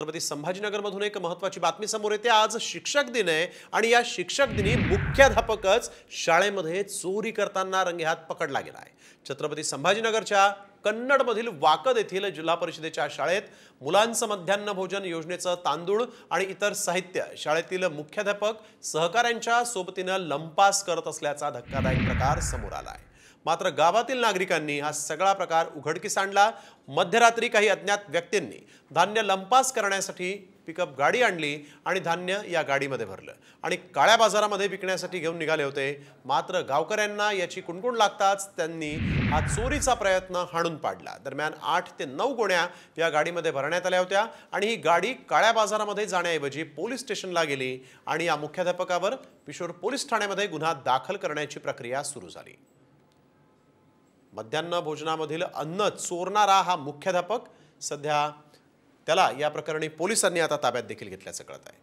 छत्रपती संभाजीनगरमधून एक महत्त्वाची बातमी समोर येते। आज शिक्षक दिन आहे आणि या शिक्षक दिनी मुख्याध्यापकच शाळेमध्ये चोरी करताना रंगेहात पकडला गेला आहे। छत्रपती संभाजीनगरच्या कन्नडमधील वाकद येथील जिल्हा परिषदेच्या शाळेत मुलांचं मध्यान्ह भोजन योजनेचं तांदूळ आणि इतर साहित्य शाळेतील मुख्याध्यापक सहकाऱ्यांच्या सोबतीने लंपास करत असल्याचा धक्कादायक प्रकार समोर आला आहे। मात्र गावातील नागरिकांनी हा सगळा प्रकार उघडकीस आणला। मध्यरात्री काही अज्ञात व्यक्तींनी धान्य लंपास करण्यासाठी पिकअप गाडी आणली आणि धान्य या गाडीमध्ये भरलं आणि काळ्या बाजारामध्ये विकण्यासाठी घेऊन निघाले होते। मात्र गावकऱ्यांना याची कुणकुण लागताच त्यांनी हा चोरीचा प्रयत्न हाणून पाडला। दरम्यान 8 ते 9 गोण्या या गाडीमध्ये भरण्यात आल्या होत्या आणि ही गाडी काळ्या बाजारामध्ये जाण्याऐवजी पोलीस स्टेशनला गेली आणि या मुख्याध्यापकावर पिशोर पोलीस ठाण्यामध्ये गुन्हा दाखल करण्याची प्रक्रिया सुरू झाली। मध्यान्ह भोजनामधील अन्न चोरणारा हा मुख्याध्यापक सध्या त्याला या प्रकरणी पोलिसांनी आता ताब्यात देखील घेतल्याचं कळत आहे।